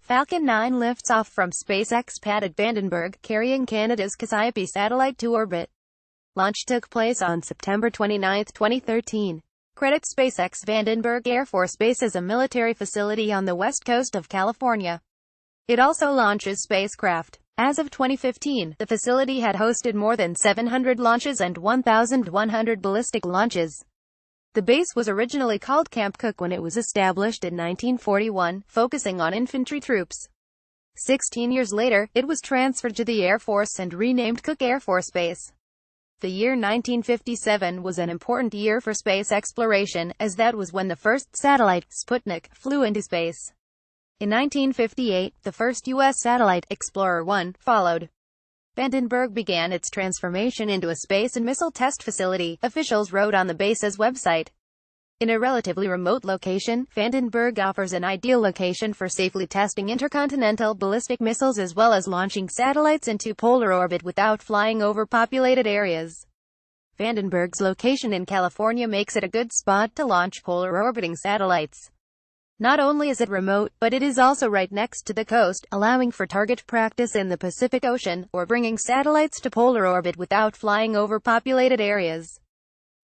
Falcon 9 lifts off from SpaceX pad at Vandenberg, carrying Canada's CASSIOPE satellite to orbit. Launch took place on September 29, 2013. Credit SpaceX Vandenberg Air Force Base is a military facility on the west coast of California. It also launches spacecraft. As of 2015, the facility had hosted more than 700 launches and 1,100 ballistic launches. The base was originally called Camp Cook when it was established in 1941, focusing on infantry troops. 16 years later, it was transferred to the Air Force and renamed Cook Air Force Base. The year 1957 was an important year for space exploration, as that was when the first satellite, Sputnik, flew into space. In 1958, the first U.S. satellite, Explorer 1, followed. Vandenberg began its transformation into a space and missile test facility, officials wrote on the base's website. In a relatively remote location, Vandenberg offers an ideal location for safely testing intercontinental ballistic missiles as well as launching satellites into polar orbit without flying over populated areas. Vandenberg's location in California makes it a good spot to launch polar orbiting satellites. Not only is it remote, but it is also right next to the coast, allowing for target practice in the Pacific Ocean, or bringing satellites to polar orbit without flying over populated areas.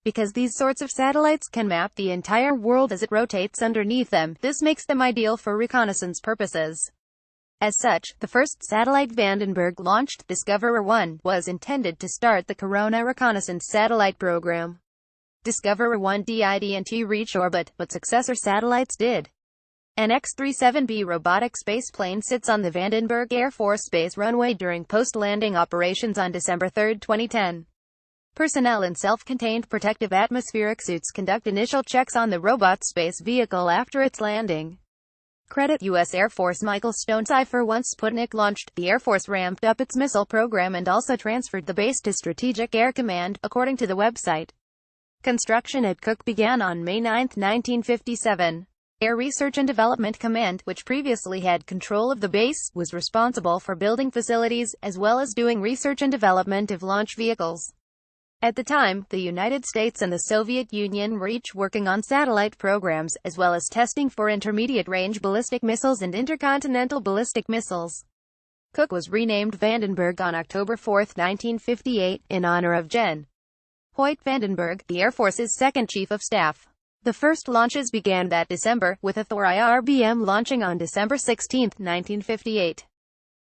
Because these sorts of satellites can map the entire world as it rotates underneath them, this makes them ideal for reconnaissance purposes. As such, the first satellite Vandenberg launched, Discoverer 1, was intended to start the Corona reconnaissance satellite program. Discoverer 1 didn't reach orbit, but successor satellites did. An X-37B robotic spaceplane sits on the Vandenberg Air Force Base runway during post-landing operations on December 3, 2010. Personnel in self-contained protective atmospheric suits conduct initial checks on the robot space vehicle after its landing. Credit U.S. Air Force Michael Stonecipher. Once Sputnik launched, the Air Force ramped up its missile program and also transferred the base to Strategic Air Command, according to the website. Construction at Cook began on May 9, 1957. Air Research and Development Command, which previously had control of the base, was responsible for building facilities, as well as doing research and development of launch vehicles. At the time, the United States and the Soviet Union were each working on satellite programs, as well as testing for intermediate-range ballistic missiles and intercontinental ballistic missiles. Cook was renamed Vandenberg on October 4, 1958, in honor of Gen. Hoyt Vandenberg, the Air Force's second Chief of Staff. The first launches began that December, with a Thor IRBM launching on December 16, 1958.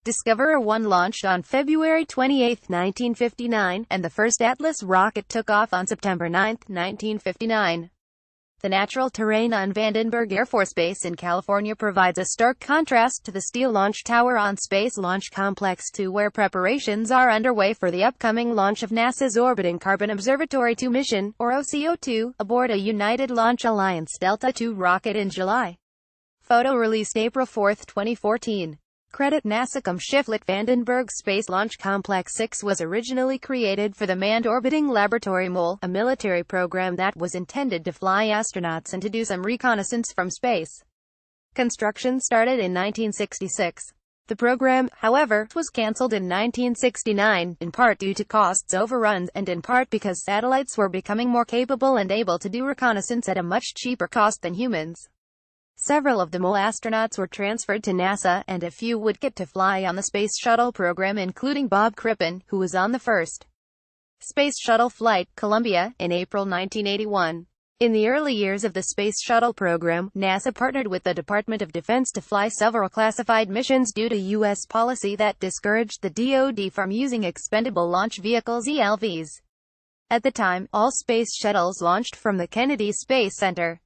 Discoverer 1 launched on February 28, 1959, and the first Atlas rocket took off on September 9, 1959. The natural terrain on Vandenberg Air Force Base in California provides a stark contrast to the steel launch tower on Space Launch Complex 2, where preparations are underway for the upcoming launch of NASA's Orbiting Carbon Observatory 2 mission, or OCO2, aboard a United Launch Alliance Delta II rocket in July. Photo released April 4, 2014. Credit NASA. Shiflet. Vandenberg Space Launch Complex 6 was originally created for the Manned Orbiting Laboratory MOL, a military program that was intended to fly astronauts and to do some reconnaissance from space. Construction started in 1966. The program, however, was cancelled in 1969, in part due to costs overruns, and in part because satellites were becoming more capable and able to do reconnaissance at a much cheaper cost than humans. Several of the MOL astronauts were transferred to NASA, and a few would get to fly on the Space Shuttle program, including Bob Crippen, who was on the first Space Shuttle flight, Columbia, in April 1981. In the early years of the Space Shuttle program, NASA partnered with the Department of Defense to fly several classified missions due to U.S. policy that discouraged the DoD from using expendable launch vehicles (ELVs). At the time, all space shuttles launched from the Kennedy Space Center.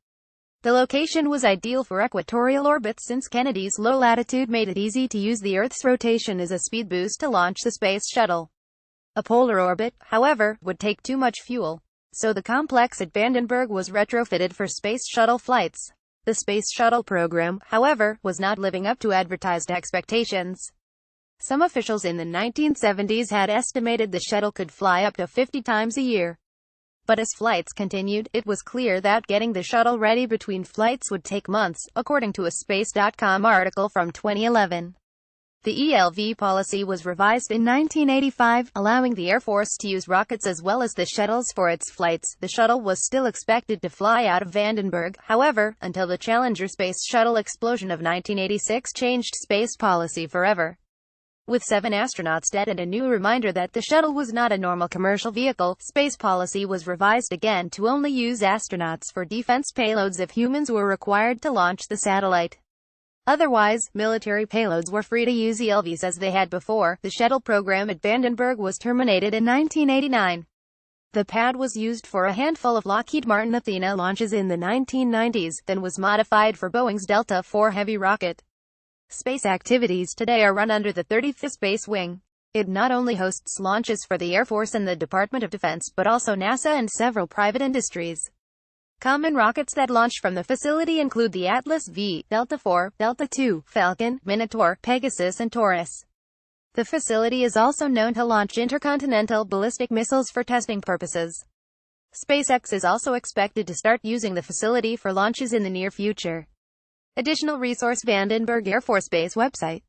The location was ideal for equatorial orbit since Kennedy's low latitude made it easy to use the Earth's rotation as a speed boost to launch the space shuttle. A polar orbit, however, would take too much fuel, so the complex at Vandenberg was retrofitted for space shuttle flights. The Space Shuttle program, however, was not living up to advertised expectations. Some officials in the 1970s had estimated the shuttle could fly up to 50 times a year. But as flights continued, it was clear that getting the shuttle ready between flights would take months, according to a Space.com article from 2011. The ELV policy was revised in 1985, allowing the Air Force to use rockets as well as the shuttles for its flights. The shuttle was still expected to fly out of Vandenberg, however, until the Challenger space shuttle explosion of 1986 changed space policy forever. With 7 astronauts dead and a new reminder that the shuttle was not a normal commercial vehicle, space policy was revised again to only use astronauts for defense payloads if humans were required to launch the satellite. Otherwise, military payloads were free to use ELVs as they had before. The shuttle program at Vandenberg was terminated in 1989. The pad was used for a handful of Lockheed Martin Athena launches in the 1990s, then was modified for Boeing's Delta IV Heavy rocket. Space activities today are run under the 35th Space Wing. It not only hosts launches for the Air Force and the Department of Defense but also NASA and several private industries. Common rockets that launch from the facility include the Atlas V, Delta IV, Delta II, Falcon, Minotaur, Pegasus and Taurus. The facility is also known to launch intercontinental ballistic missiles for testing purposes. SpaceX is also expected to start using the facility for launches in the near future. Additional resource: Vandenberg Air Force Base website.